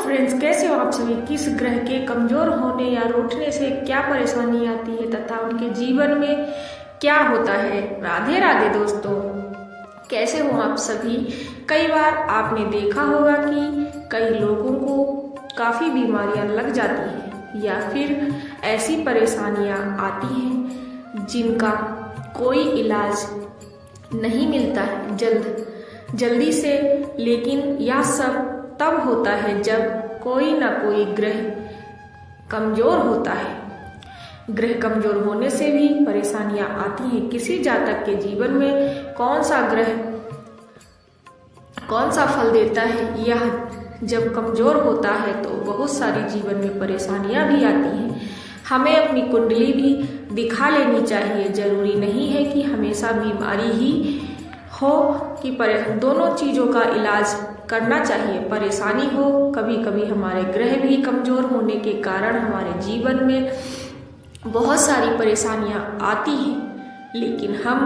Friends, कैसे हो आप सभी। किस ग्रह के कमजोर होने या रूठने से क्या परेशानी आती है तथा उनके जीवन में क्या होता है। राधे राधे दोस्तों, कैसे हो आप सभी। कई बार आपने देखा होगा कि कई लोगों को काफ़ी बीमारियां लग जाती हैं या फिर ऐसी परेशानियां आती हैं जिनका कोई इलाज नहीं मिलता है जल्दी से। लेकिन यह सब तब होता है जब कोई ना कोई ग्रह कमजोर होता है। ग्रह कमजोर होने से भी परेशानियां आती हैं। किसी जातक के जीवन में कौन सा ग्रह कौन सा फल देता है, यह जब कमजोर होता है तो बहुत सारी जीवन में परेशानियां भी आती हैं। हमें अपनी कुंडली भी दिखा लेनी चाहिए। जरूरी नहीं है कि हमेशा बीमारी ही हो कि दोनों चीज़ों का इलाज करना चाहिए। परेशानी हो, कभी कभी हमारे ग्रह भी कमजोर होने के कारण हमारे जीवन में बहुत सारी परेशानियां आती हैं, लेकिन हम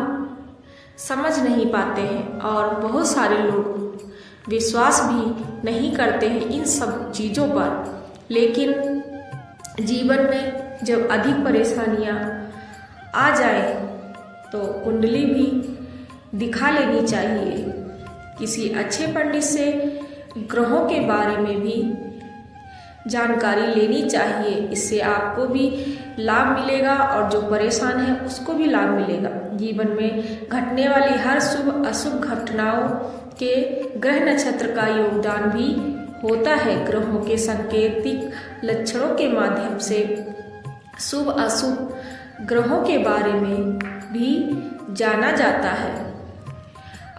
समझ नहीं पाते हैं और बहुत सारे लोग विश्वास भी नहीं करते हैं इन सब चीज़ों पर। लेकिन जीवन में जब अधिक परेशानियां आ जाए तो कुंडली भी दिखा लेनी चाहिए। किसी अच्छे पंडित से ग्रहों के बारे में भी जानकारी लेनी चाहिए। इससे आपको भी लाभ मिलेगा और जो परेशान है उसको भी लाभ मिलेगा। जीवन में घटने वाली हर शुभ अशुभ घटनाओं के ग्रह नक्षत्र का योगदान भी होता है। ग्रहों के सांकेतिक लक्षणों के माध्यम से शुभ अशुभ ग्रहों के बारे में भी जाना जाता है।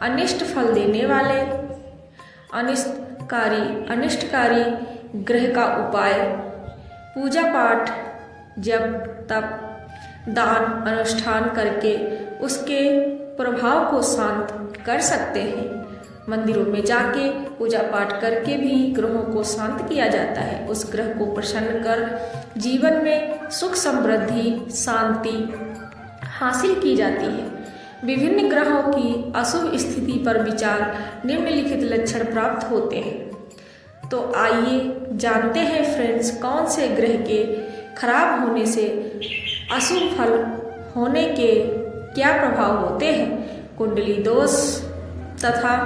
अनिष्ट फल देने वाले अनिष्टकारी ग्रह का उपाय पूजा पाठ, जब तप, दान अनुष्ठान करके उसके प्रभाव को शांत कर सकते हैं। मंदिरों में जाके पूजा पाठ करके भी ग्रहों को शांत किया जाता है। उस ग्रह को प्रसन्न कर जीवन में सुख समृद्धि शांति हासिल की जाती है। विभिन्न ग्रहों की अशुभ स्थिति पर विचार निम्नलिखित लक्षण प्राप्त होते हैं। तो आइए जानते हैं फ्रेंड्स, कौन से ग्रह के खराब होने से अशुभ फल होने के क्या प्रभाव होते हैं। कुंडली दोष तथा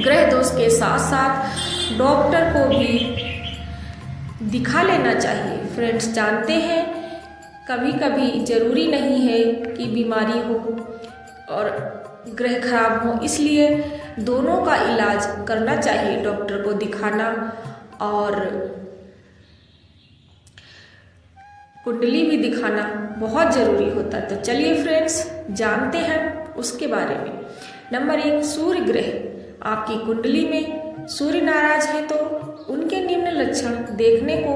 ग्रह दोष के साथ साथ डॉक्टर को भी दिखा लेना चाहिए। फ्रेंड्स, जानते हैं कभी कभी जरूरी नहीं है कि बीमारी हो और ग्रह खराब हो, इसलिए दोनों का इलाज करना चाहिए। डॉक्टर को दिखाना और कुंडली भी दिखाना बहुत ज़रूरी होता है। तो चलिए फ्रेंड्स, जानते हैं उसके बारे में। नंबर 1, सूर्य ग्रह। आपकी कुंडली में सूर्य नाराज है तो उनके निम्न लक्षण देखने को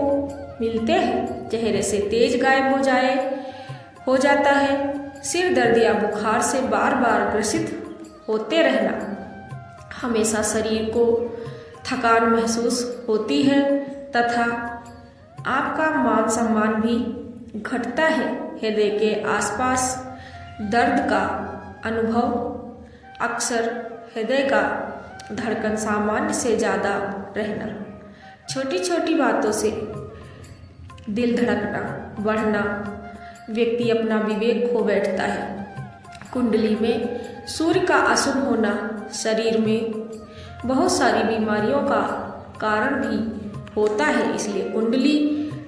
मिलते हैं। चेहरे से तेज गायब हो जाता है। सिर दर्द या बुखार से बार बार ग्रसित होते रहना। हमेशा शरीर को थकान महसूस होती है तथा आपका मान सम्मान भी घटता है। हृदय के आसपास दर्द का अनुभव, अक्सर हृदय का धड़कन सामान्य से ज़्यादा रहना, छोटी छोटी बातों से दिल धड़कना बढ़ना, व्यक्ति अपना विवेक खो बैठता है। कुंडली में सूर्य का अशुभ होना शरीर में बहुत सारी बीमारियों का कारण भी होता है, इसलिए कुंडली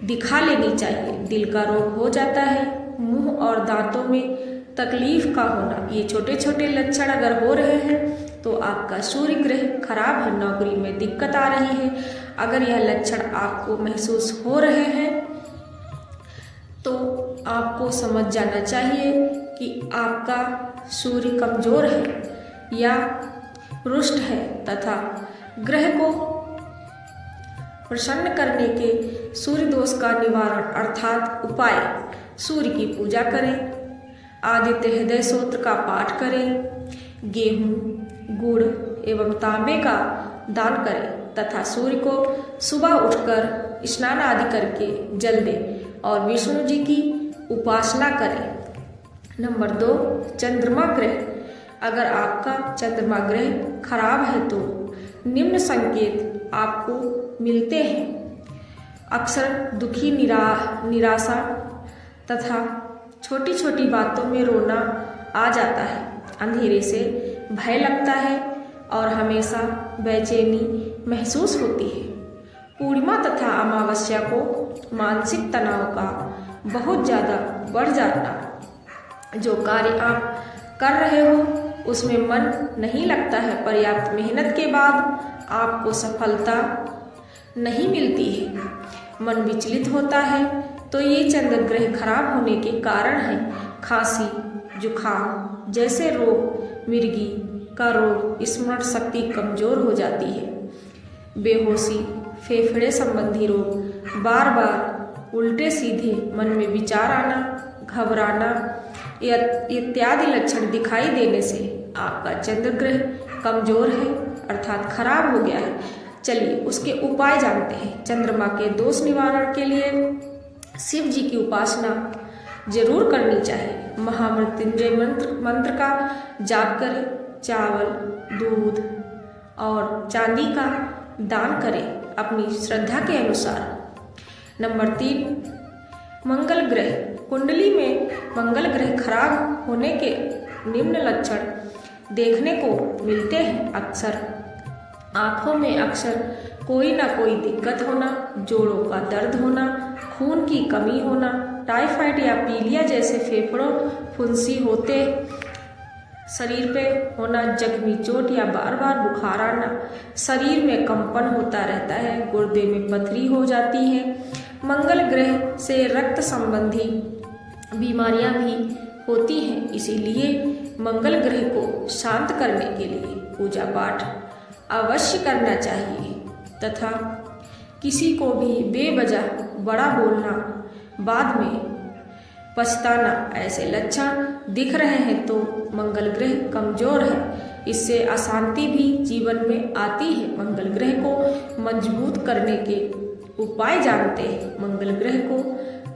दिखा लेनी चाहिए। दिल का रोग हो जाता है, मुंह और दांतों में तकलीफ का होना, ये छोटे छोटे लक्षण अगर हो रहे हैं तो आपका सूर्य ग्रह खराब है। नौकरी में दिक्कत आ रही है, अगर यह लक्षण आपको महसूस हो रहे हैं तो आपको समझ जाना चाहिए कि आपका सूर्य कमजोर है या रुष्ट है तथा ग्रह को प्रसन्न करने के सूर्य दोष का निवारण अर्थात उपाय, सूर्य की पूजा करें, आदित्य हृदय स्तोत्र का पाठ करें, गेहूं, गुड़ एवं तांबे का दान करें तथा सूर्य को सुबह उठकर स्नान आदि करके जल दें और विष्णु जी की उपासना करें। नंबर 2, चंद्रमा ग्रह। अगर आपका चंद्रमा ग्रह खराब है तो निम्न संकेत आपको मिलते हैं। अक्सर दुखी, निराशा तथा छोटी छोटी बातों में रोना आ जाता है। अंधेरे से भय लगता है और हमेशा बेचैनी महसूस होती है। पूर्णिमा तथा अमावस्या को मानसिक तनाव का बहुत ज़्यादा बढ़ जाता। जो कार्य आप कर रहे हो उसमें मन नहीं लगता है। पर्याप्त मेहनत के बाद आपको सफलता नहीं मिलती है। मन विचलित होता है। तो ये चंद्र ग्रह खराब होने के कारण है। खांसी, जुखाम जैसे रोग, मिर्गी का रोग, स्मरण शक्ति कमजोर हो जाती है। बेहोशी, फेफड़े संबंधी रोग, बार बार उल्टे सीधे मन में विचार आना, घबराना इत्यादि लक्षण दिखाई देने से आपका चंद्र ग्रह कमजोर है अर्थात खराब हो गया है। चलिए उसके उपाय जानते हैं। चंद्रमा के दोष निवारण के लिए शिव जी की उपासना जरूर करनी चाहिए। महामृत्युंजय मंत्र का जाप करें। चावल, दूध और चांदी का दान करें अपनी श्रद्धा के अनुसार। नंबर 3, मंगल ग्रह। कुंडली में मंगल ग्रह खराब होने के निम्न लक्षण देखने को मिलते हैं। अक्सर आँखों में अक्सर कोई ना कोई दिक्कत होना, जोड़ों का दर्द होना, खून की कमी होना, टाइफाइड या पीलिया जैसे फेफड़ों फुंसी होते, शरीर पे होना, जख्मी चोट या बार बार बुखार आना, शरीर में कंपन होता रहता है, गुर्दे में पथरी हो जाती है। मंगल ग्रह से रक्त संबंधी बीमारियां भी होती हैं। इसीलिए मंगल ग्रह को शांत करने के लिए पूजा पाठ अवश्य करना चाहिए तथा किसी को भी बेवजह बड़ा बोलना, बाद में पछताना, ऐसे लक्षण दिख रहे हैं तो मंगल ग्रह कमजोर है। इससे अशांति भी जीवन में आती है। मंगल ग्रह को मजबूत करने के उपाय जानते हैं। मंगल ग्रह को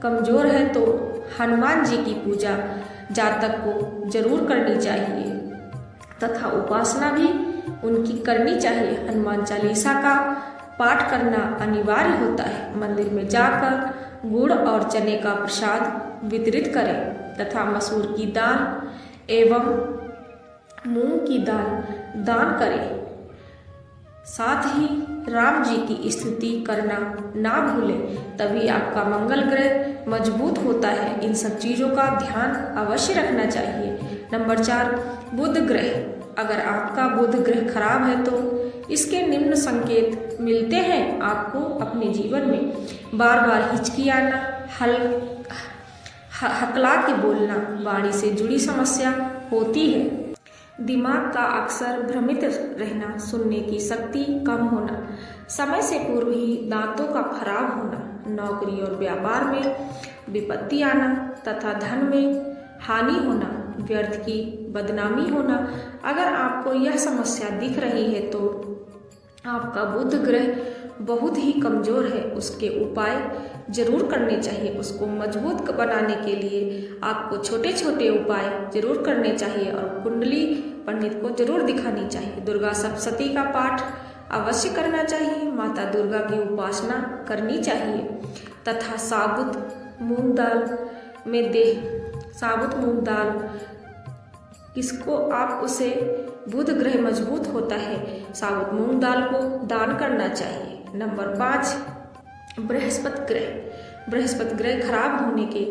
कमजोर है तो हनुमान जी की पूजा जातक को जरूर करनी चाहिए तथा उपासना भी उनकी करनी चाहिए। हनुमान चालीसा का पाठ करना अनिवार्य होता है। मंदिर में जाकर गुड़ और चने का प्रसाद वितरित करें तथा मसूर की दाल एवं मूंग की दाल दान करें। साथ ही राम जी की स्तुति करना ना भूलें, तभी आपका मंगल ग्रह मजबूत होता है। इन सब चीज़ों का ध्यान अवश्य रखना चाहिए। नंबर 4, बुध ग्रह। अगर आपका बुध ग्रह खराब है तो इसके निम्न संकेत मिलते हैं आपको अपने जीवन में। बार बार हिचकी आना, हकला के बोलना, वाणी से जुड़ी समस्या होती है। दिमाग का अक्सर भ्रमित रहना, सुनने की शक्ति कम होना, समय से पूर्व ही दांतों का खराब होना, नौकरी और व्यापार में विपत्ति आना तथा धन में हानि होना, व्यर्थ की बदनामी होना। अगर आपको यह समस्या दिख रही है तो आपका बुध ग्रह बहुत ही कमजोर है। उसके उपाय जरूर करने चाहिए। उसको मजबूत बनाने के लिए आपको छोटे छोटे उपाय जरूर करने चाहिए और कुंडली पंडित को जरूर दिखानी चाहिए। दुर्गा सप्तशती का पाठ अवश्य करना चाहिए। माता दुर्गा की उपासना करनी चाहिए तथा साबुत मूंग दाल किसको आप उसे बुध ग्रह मजबूत होता है, साबुत मूंग दाल को दान करना चाहिए। नंबर 5, बृहस्पति ग्रह। बृहस्पति ग्रह खराब होने के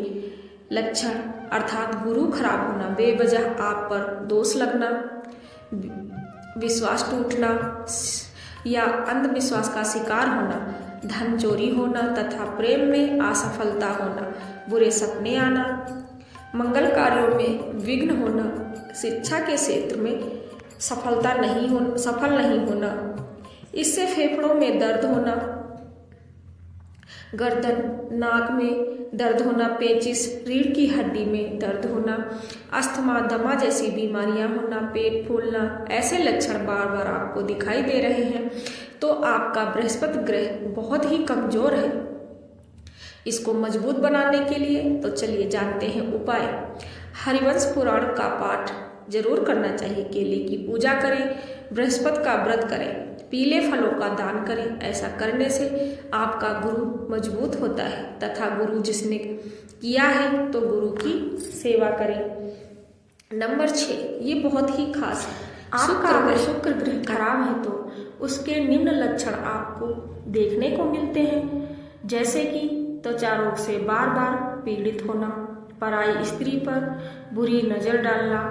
लक्षण अर्थात गुरु खराब होना, बेवजह आप पर दोष लगना, विश्वास टूटना या अंधविश्वास का शिकार होना, धन चोरी होना तथा प्रेम में असफलता होना, बुरे सपने आना, मंगल कार्यों में विघ्न होना, शिक्षा के क्षेत्र में सफल नहीं होना, इससे फेफड़ों में दर्द होना, गर्दन नाक में दर्द होना, पेचिश रीढ़ की हड्डी में दर्द होना, अस्थमा दमा जैसी बीमारियां होना, पेट फूलना, ऐसे लक्षण बार बार आपको दिखाई दे रहे हैं तो आपका बृहस्पति ग्रह बहुत ही कमजोर है। इसको मजबूत बनाने के लिए तो चलिए जानते हैं उपाय। हरिवंश पुराण का पाठ जरूर करना चाहिए। केले की पूजा करें, बृहस्पति का व्रत करें, पीले फलों का दान करें। ऐसा करने से आपका गुरु मजबूत होता है तथा गुरु जिसने किया है तो गुरु की सेवा करें। नंबर 6, ये बहुत ही खास है। आपका अगर शुक्र ग्रह खराब है तो उसके निम्न लक्षण आपको देखने को मिलते हैं, जैसे कि त्वचा रोग से बार बार पीड़ित होना, पराई स्त्री पर बुरी नजर डालना,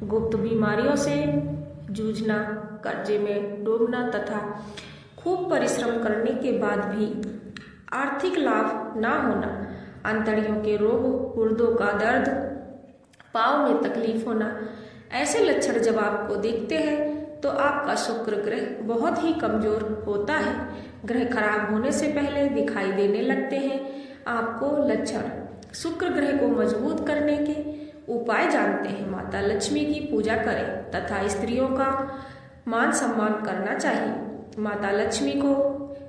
गुप्त बीमारियों से जूझना, कर्जे में डूबना तथा खूब परिश्रम करने के बाद भी आर्थिक लाभ ना होना, अंतड़ियों के रोग, गुर्दों का दर्द, पाँव में तकलीफ होना। ऐसे लक्षण जब आपको दिखते हैं तो आपका शुक्र ग्रह बहुत ही कमजोर होता है। ग्रह खराब होने से पहले दिखाई देने लगते हैं आपको लक्षण। शुक्र ग्रह को मजबूत करने के उपाय जानते हैं। माता लक्ष्मी की पूजा करें तथा स्त्रियों का मान सम्मान करना चाहिए। माता लक्ष्मी को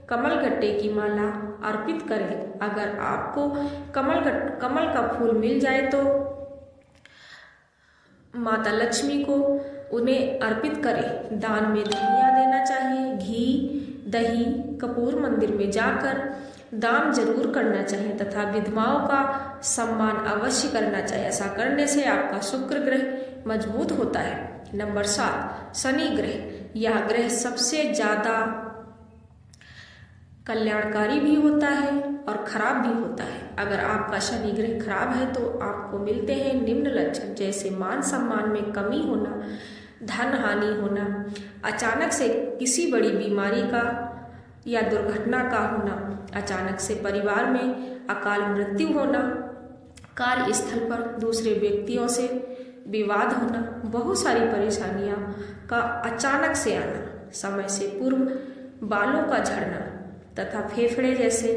कमलगट्टे की माला अर्पित करें। अगर आपको कमल का फूल मिल जाए तो माता लक्ष्मी को उन्हें अर्पित करें। दान में धनिया देना चाहिए। घी, दही, कपूर मंदिर में जाकर दान जरूर करना चाहिए तथा विधवाओं का सम्मान अवश्य करना चाहिए। ऐसा करने से आपका शुक्र ग्रह मजबूत होता है। नंबर 7, शनि ग्रह। यह ग्रह सबसे ज्यादा कल्याणकारी भी होता है और खराब भी होता है। अगर आपका शनि ग्रह खराब है तो आपको मिलते हैं निम्न लक्षण, जैसे मान सम्मान में कमी होना, धन हानि होना, अचानक से किसी बड़ी बीमारी का या दुर्घटना का होना, अचानक से परिवार में अकाल मृत्यु होना, कार्यस्थल पर दूसरे व्यक्तियों से विवाद होना, बहुत सारी परेशानियां का अचानक से आना, समय से पूर्व बालों का झड़ना तथा फेफड़े जैसे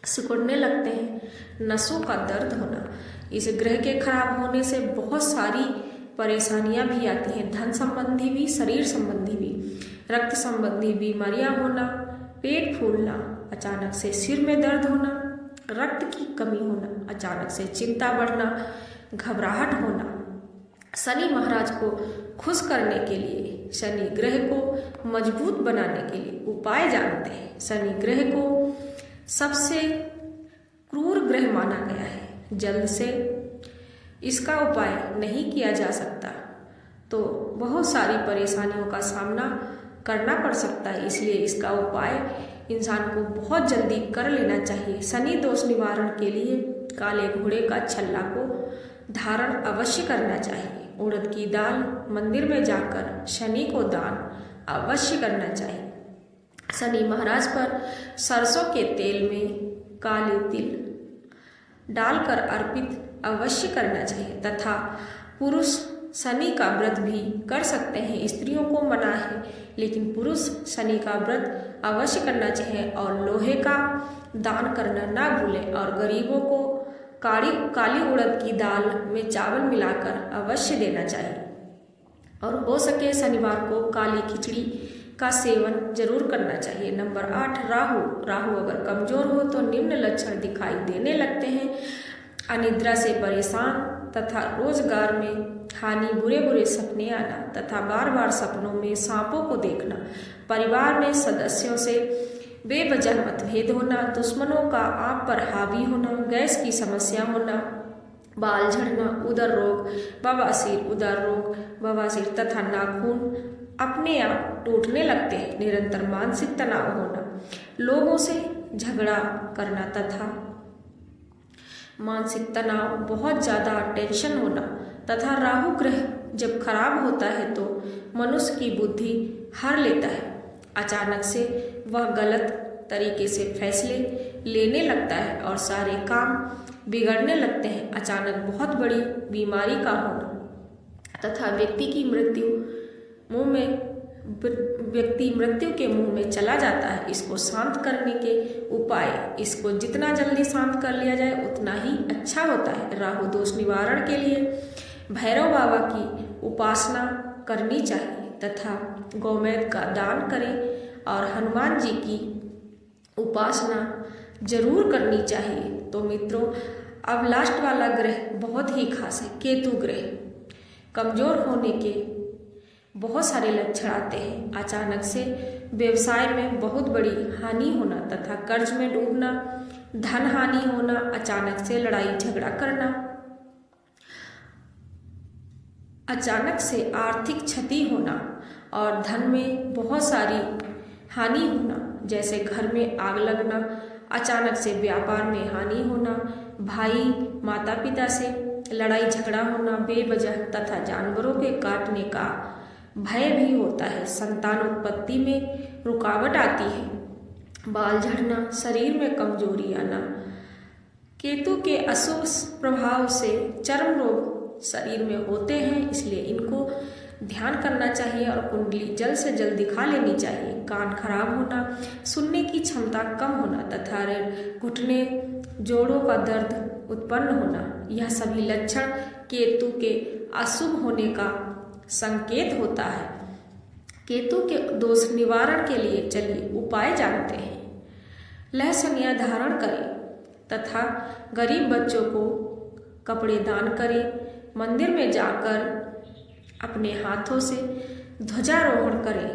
सिकुड़ने लगते हैं, नसों का दर्द होना। इस ग्रह के खराब होने से बहुत सारी परेशानियां भी आती हैं, धन संबंधी भी, शरीर संबंधी भी, रक्त संबंधी बीमारियां होना, पेट फूलना, अचानक से सिर में दर्द होना, रक्त की कमी होना, अचानक से चिंता बढ़ना, घबराहट होना। शनि महाराज को खुश करने के लिए, शनि ग्रह को मजबूत बनाने के लिए उपाय जानते हैं। शनि ग्रह को सबसे क्रूर ग्रह माना गया है। जल्द से इसका उपाय नहीं किया जा सकता तो बहुत सारी परेशानियों का सामना करना पड़ सकता है, इसलिए इसका उपाय इंसान को बहुत जल्दी कर लेना चाहिए। शनि दोष निवारण के लिए काले घोड़े का छल्ला को धारण अवश्य करना चाहिए। उड़द की दाल मंदिर में जाकर शनि को दान अवश्य करना चाहिए। शनि महाराज पर सरसों के तेल में काले तिल डालकर अर्पित अवश्य करना चाहिए तथा पुरुष शनि का व्रत भी कर सकते हैं। स्त्रियों को मना है, लेकिन पुरुष शनि का व्रत अवश्य करना चाहिए और लोहे का दान करना ना भूलें और गरीबों को काली उड़द की दाल में चावल मिलाकर अवश्य देना चाहिए। और हो सके शनिवार को काली खिचड़ी का सेवन जरूर करना चाहिए। नंबर 8, राहु अगर कमजोर हो तो निम्न लक्षण दिखाई देने लगते हैं। अनिद्रा से परेशान तथा रोजगार में हानि, बुरे बुरे सपने आना तथा बार बार सपनों में सांपों को देखना, परिवार में सदस्यों से बेवजह मतभेद होना, दुश्मनों का आप पर हावी होना, गैस की समस्या होना, बाल झड़ना, उदर रोग, बवासीर तथा नाखून अपने आप टूटने लगते हैं, निरंतर मानसिक तनाव होना, लोगों से झगड़ा करना तथा मानसिक तनाव, बहुत ज़्यादा टेंशन होना तथा राहु ग्रह जब खराब होता है तो मनुष्य की बुद्धि हार लेता है। अचानक से वह गलत तरीके से फैसले लेने लगता है और सारे काम बिगड़ने लगते हैं। अचानक बहुत बड़ी बीमारी का होना तथा व्यक्ति मृत्यु के मुंह में चला जाता है। इसको शांत करने के उपाय, इसको जितना जल्दी शांत कर लिया जाए उतना ही अच्छा होता है। राहु दोष निवारण के लिए भैरव बाबा की उपासना करनी चाहिए तथा गौमैद का दान करें और हनुमान जी की उपासना जरूर करनी चाहिए। तो मित्रों, अब लास्ट वाला ग्रह बहुत ही खास है, केतु ग्रह। कमजोर होने के बहुत सारे लक्षण आते हैं। अचानक से व्यवसाय में बहुत बड़ी हानि होना तथा कर्ज में डूबना, धन हानि होना, अचानक से लड़ाई झगड़ा करना, अचानक से आर्थिक क्षति होना और धन में बहुत सारी हानि होना, जैसे घर में आग लगना, अचानक से व्यापार में हानि होना, भाई माता पिता से लड़ाई झगड़ा होना बेवजह तथा जानवरों के काटने का भय भी होता है। संतान उत्पत्ति में रुकावट आती है, बाल झड़ना, शरीर में कमजोरी आना। केतु के अशुभ प्रभाव से चर्म रोग शरीर में होते हैं, इसलिए इनको ध्यान करना चाहिए और कुंडली जल्द से जल्द दिखा लेनी चाहिए। कान खराब होना, सुनने की क्षमता कम होना तथा घुटने जोड़ों का दर्द उत्पन्न होना, यह सभी लक्षण केतु के अशुभ होने का संकेत होता है। केतु के दोष निवारण के लिए चलिए उपाय जानते हैं। लह संज्ञा धारण करें तथा गरीब बच्चों को कपड़े दान करें। मंदिर में जाकर अपने हाथों से ध्वजारोहण करें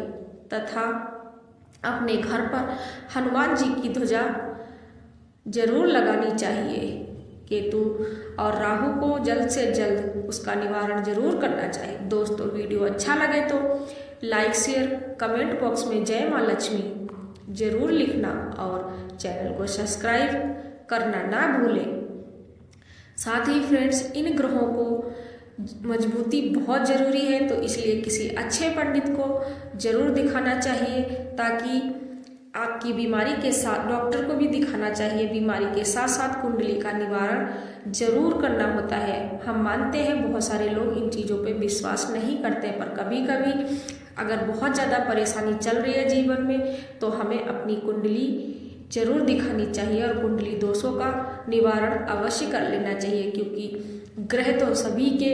तथा अपने घर पर हनुमान जी की ध्वजा जरूर लगानी चाहिए। केतु और राहु को जल्द से जल्द उसका निवारण जरूर करना चाहिए। दोस्तों, वीडियो अच्छा लगे तो लाइक, शेयर, कमेंट बॉक्स में जय माँ लक्ष्मी जरूर लिखना और चैनल को सब्सक्राइब करना ना भूलें। साथ ही फ्रेंड्स, इन ग्रहों को मजबूती बहुत ज़रूरी है, तो इसलिए किसी अच्छे पंडित को जरूर दिखाना चाहिए, ताकि आपकी बीमारी के साथ डॉक्टर को भी दिखाना चाहिए। बीमारी के साथ साथ कुंडली का निवारण जरूर करना होता है। हम मानते हैं बहुत सारे लोग इन चीज़ों पे विश्वास नहीं करते, पर कभी कभी अगर बहुत ज़्यादा परेशानी चल रही है जीवन में तो हमें अपनी कुंडली जरूर दिखानी चाहिए और कुंडली दोषों का निवारण अवश्य कर लेना चाहिए, क्योंकि ग्रह तो सभी के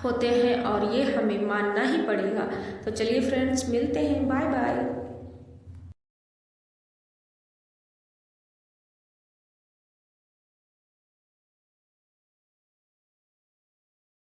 होते हैं और ये हमें मानना ही पड़ेगा। तो चलिए फ्रेंड्स, मिलते हैं, बाय बाय।